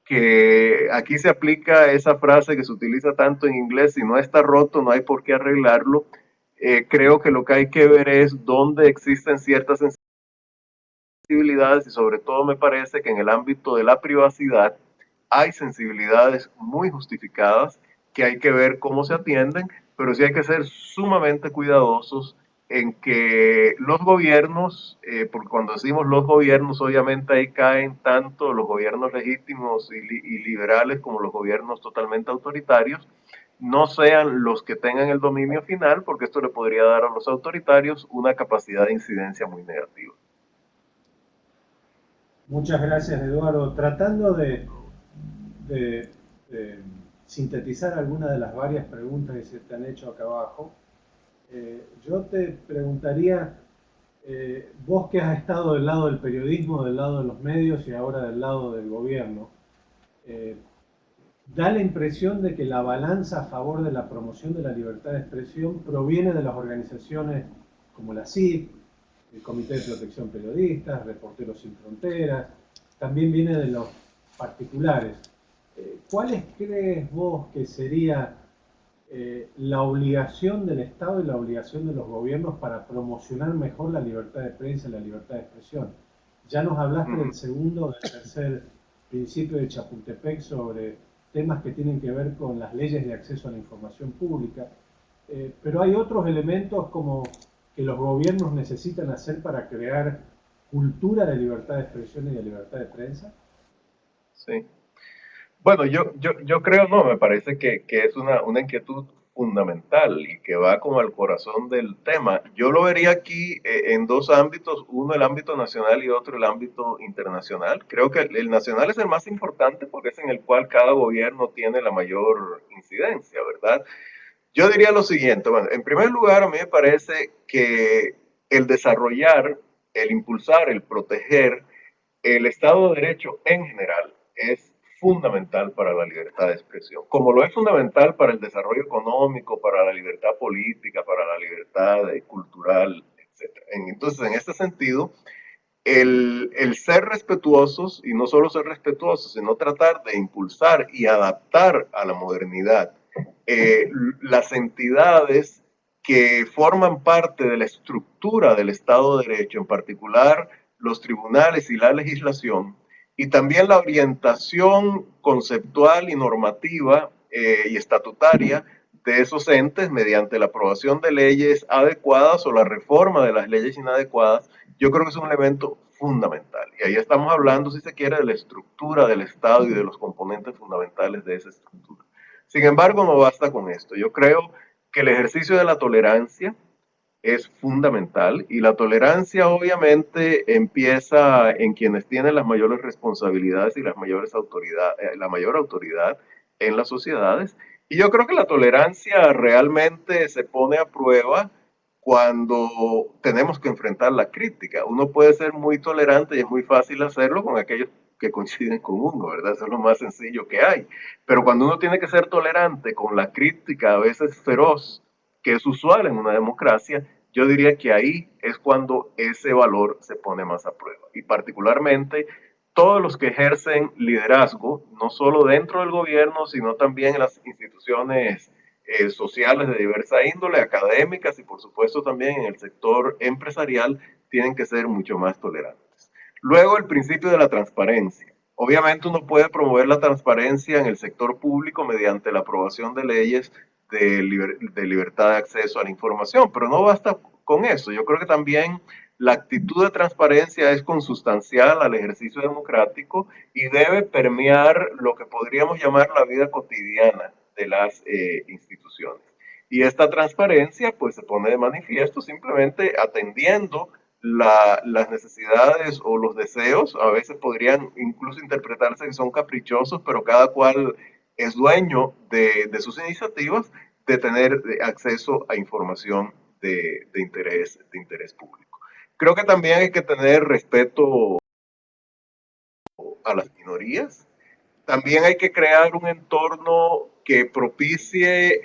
que aquí se aplica esa frase que se utiliza tanto en inglés, si no está roto no hay por qué arreglarlo. Creo que lo que hay que ver es dónde existen ciertas sensibilidades y sobre todo me parece que en el ámbito de la privacidad hay sensibilidades muy justificadas que hay que ver cómo se atienden, pero sí hay que ser sumamente cuidadosos en que los gobiernos, porque cuando decimos los gobiernos, obviamente ahí caen tanto los gobiernos legítimos y liberales como los gobiernos totalmente autoritarios, no sean los que tengan el dominio final, porque esto le podría dar a los autoritarios una capacidad de incidencia muy negativa. Muchas gracias, Eduardo. Tratando de, de sintetizar algunas de las varias preguntas que se te han hecho acá abajo, yo te preguntaría, vos que has estado del lado del periodismo, del lado de los medios y ahora del lado del gobierno, eh, da la impresión de que la balanza a favor de la promoción de la libertad de expresión proviene de las organizaciones como la CIP, el Comité de Protección Periodistas, Reporteros Sin Fronteras, también viene de los particulares. ¿Cuáles crees vos que sería la obligación del Estado y la obligación de los gobiernos para promocionar mejor la libertad de prensa y la libertad de expresión? Ya nos hablaste del segundo o del tercer principio de Chapultepec sobre temas que tienen que ver con las leyes de acceso a la información pública, pero hay otros elementos como que los gobiernos necesitan hacer para crear cultura de libertad de expresión y de libertad de prensa. Sí. Bueno, yo creo, no, me parece que es una inquietud fundamental y que va como al corazón del tema. Yo lo vería aquí en dos ámbitos, uno el ámbito nacional y otro el ámbito internacional. Creo que el nacional es el más importante porque es en el cual cada gobierno tiene la mayor incidencia, ¿verdad? Yo diría lo siguiente, bueno, en primer lugar, a mí me parece que el desarrollar, el impulsar, el proteger el Estado de Derecho en general es fundamental para la libertad de expresión, como lo es fundamental para el desarrollo económico, para la libertad política, para la libertad cultural, etc. Entonces, en este sentido, el ser respetuosos, y no solo ser respetuosos, sino tratar de impulsar y adaptar a la modernidad las entidades que forman parte de la estructura del Estado de Derecho, en particular los tribunales y la legislación, y también la orientación conceptual y normativa y estatutaria de esos entes mediante la aprobación de leyes adecuadas o la reforma de las leyes inadecuadas, yo creo que es un elemento fundamental. Y ahí estamos hablando, si se quiere, de la estructura del Estado y de los componentes fundamentales de esa estructura. Sin embargo, no basta con esto. Yo creo que el ejercicio de la tolerancia es fundamental y la tolerancia obviamente empieza en quienes tienen las mayores responsabilidades y las mayores autoridades, la mayor autoridad en las sociedades. Y yo creo que la tolerancia realmente se pone a prueba cuando tenemos que enfrentar la crítica. Uno puede ser muy tolerante y es muy fácil hacerlo con aquellos que coinciden con uno, ¿verdad? Eso es lo más sencillo que hay. Pero cuando uno tiene que ser tolerante con la crítica, a veces feroz, que es usual en una democracia, yo diría que ahí es cuando ese valor se pone más a prueba. Y particularmente todos los que ejercen liderazgo, no solo dentro del gobierno, sino también en las instituciones sociales de diversa índole, académicas y por supuesto también en el sector empresarial, tienen que ser mucho más tolerantes. Luego, el principio de la transparencia. Obviamente uno puede promover la transparencia en el sector público mediante la aprobación de leyes de libertad de acceso a la información, pero no basta con eso. Yo creo que también la actitud de transparencia es consustancial al ejercicio democrático y debe permear lo que podríamos llamar la vida cotidiana de las instituciones. Y esta transparencia pues se pone de manifiesto simplemente atendiendo las necesidades o los deseos, a veces podrían incluso interpretarse que son caprichosos, pero cada cual es dueño de sus iniciativas, de tener acceso a información de interés público. Creo que también hay que tener respeto a las minorías. También hay que crear un entorno que propicie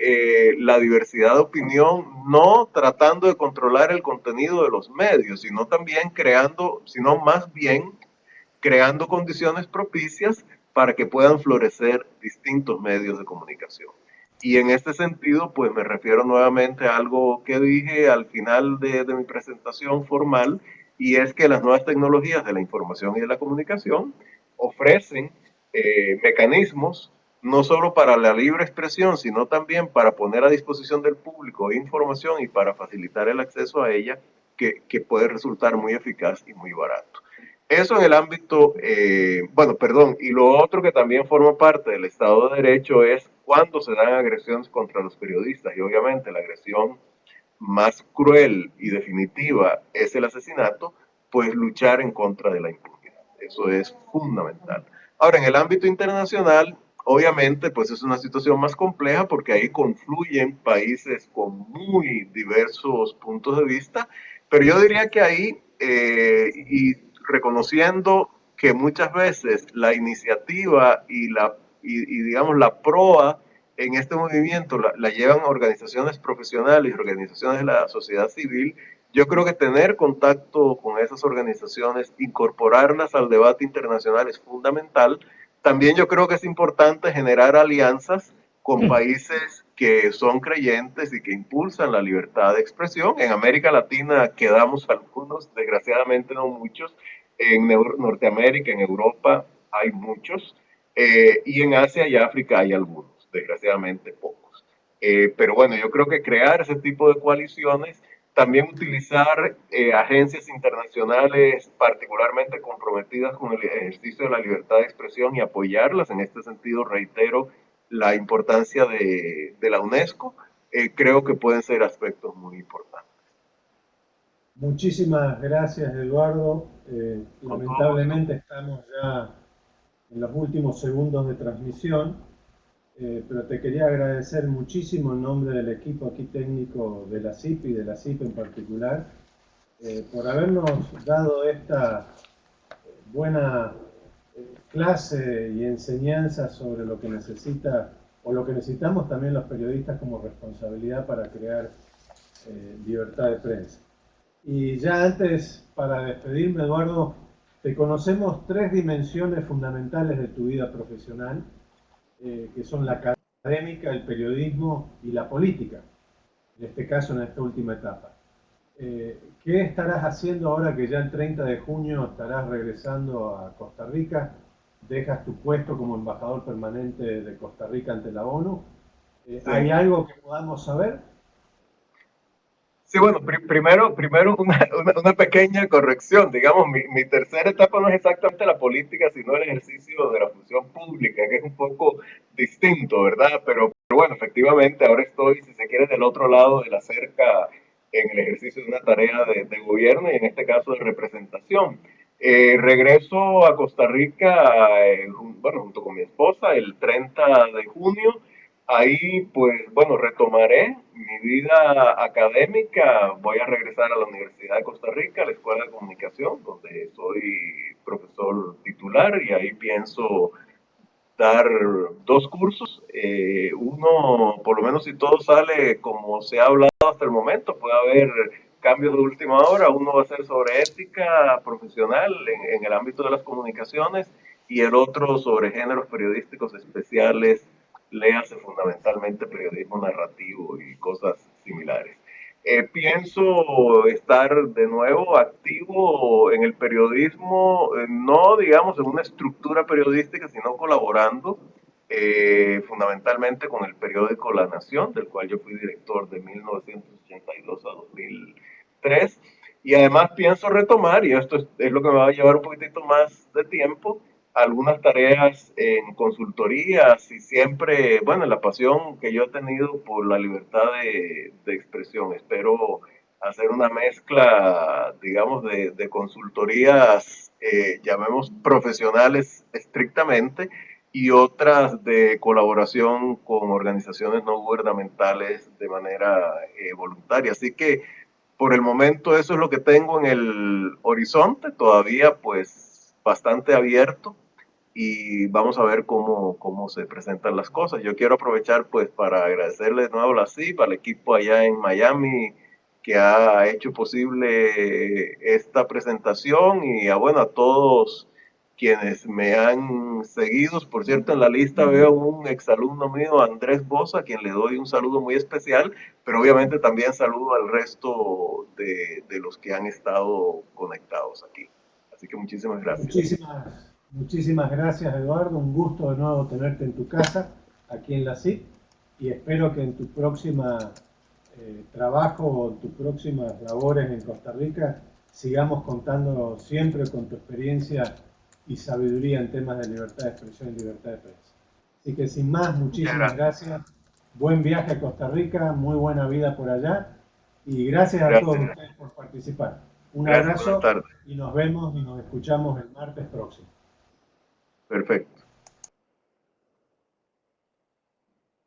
la diversidad de opinión, no tratando de controlar el contenido de los medios, sino también creando, sino más bien creando condiciones propicias para que puedan florecer distintos medios de comunicación. Y en este sentido, pues me refiero nuevamente a algo que dije al final de mi presentación formal, y es que las nuevas tecnologías de la información y de la comunicación ofrecen mecanismos no solo para la libre expresión, sino también para poner a disposición del público información y para facilitar el acceso a ella, que puede resultar muy eficaz y muy barato. Eso en el ámbito, y lo otro que también forma parte del Estado de Derecho es cuando se dan agresiones contra los periodistas, y obviamente la agresión más cruel y definitiva es el asesinato, pues luchar en contra de la impunidad. Eso es fundamental. Ahora, en el ámbito internacional, obviamente, pues es una situación más compleja porque ahí confluyen países con muy diversos puntos de vista, pero yo diría que ahí, y reconociendo que muchas veces la iniciativa y digamos la proa en este movimiento la llevan organizaciones profesionales y organizaciones de la sociedad civil. Yo creo que tener contacto con esas organizaciones, incorporarlas al debate internacional es fundamental. También yo creo que es importante generar alianzas con países que son creyentes y que impulsan la libertad de expresión. En América Latina quedamos algunos, desgraciadamente no muchos. En Norteamérica, en Europa hay muchos. Y en Asia y África hay algunos, desgraciadamente pocos. Pero bueno, yo creo que crear ese tipo de coaliciones, también utilizar agencias internacionales particularmente comprometidas con el ejercicio de la libertad de expresión y apoyarlas. En este sentido, reitero la importancia de la UNESCO. Creo que pueden ser aspectos muy importantes. Muchísimas gracias, Eduardo. Lamentablemente estamos ya en los últimos segundos de transmisión, pero te quería agradecer muchísimo en nombre del equipo aquí técnico de la CIP y de la CIP en particular, por habernos dado esta buena clase y enseñanza sobre lo que necesita o lo que necesitamos también los periodistas como responsabilidad para crear libertad de prensa. Y ya antes, para despedirme, Eduardo, te conocemos tres dimensiones fundamentales de tu vida profesional, que son la académica, el periodismo y la política, en este caso en esta última etapa. ¿Qué estarás haciendo ahora que ya el 30 de junio estarás regresando a Costa Rica? Dejas tu puesto como embajador permanente de Costa Rica ante la ONU. ¿Hay algo que podamos saber? Sí, bueno, primero una pequeña corrección. Digamos, mi tercera etapa no es exactamente la política, sino el ejercicio de la función pública, que es un poco distinto, ¿verdad? Pero bueno, efectivamente, ahora estoy, si se quiere, del otro lado de la cerca en el ejercicio de una tarea de gobierno y en este caso de representación. Regreso a Costa Rica, junto con mi esposa, el 30 de junio. Ahí, pues, bueno, retomaré mi vida académica. Voy a regresar a la Universidad de Costa Rica, a la Escuela de Comunicación, donde soy profesor titular y ahí pienso dar dos cursos. Uno, por lo menos si todo sale como se ha hablado hasta el momento, puede haber cambios de última hora. Uno va a ser sobre ética profesional en el ámbito de las comunicaciones y el otro sobre géneros periodísticos especiales, léase fundamentalmente periodismo narrativo y cosas similares. Pienso estar de nuevo activo en el periodismo, no digamos en una estructura periodística, sino colaborando fundamentalmente con el periódico La Nación, del cual yo fui director de 1982 a 2003. Y además pienso retomar, y esto es lo que me va a llevar un poquitito más de tiempo, algunas tareas en consultorías y siempre, bueno, la pasión que yo he tenido por la libertad de expresión. Espero hacer una mezcla, digamos, de consultorías, llamemos profesionales estrictamente, y otras de colaboración con organizaciones no gubernamentales de manera voluntaria. Así que por el momento eso es lo que tengo en el horizonte, todavía pues bastante abierto y vamos a ver cómo se presentan las cosas. Yo quiero aprovechar pues para agradecerle de nuevo a la CIP, al equipo allá en Miami que ha hecho posible esta presentación y a todos quienes me han seguido. Por cierto, en la lista veo un exalumno mío, Andrés Bosa, a quien le doy un saludo muy especial, pero obviamente también saludo al resto de los que han estado conectados aquí. Así que muchísimas gracias. Muchísimas gracias, Eduardo. Un gusto de nuevo tenerte en tu casa, aquí en la CIT, y espero que en tu próxima trabajo o en tus próximas labores en Costa Rica sigamos contando siempre con tu experiencia y sabiduría en temas de libertad de expresión y libertad de prensa. Así que sin más, muchísimas gracias. Buen viaje a Costa Rica, muy buena vida por allá y gracias a todos ustedes por participar. Un abrazo y nos vemos y nos escuchamos el martes próximo. Perfecto.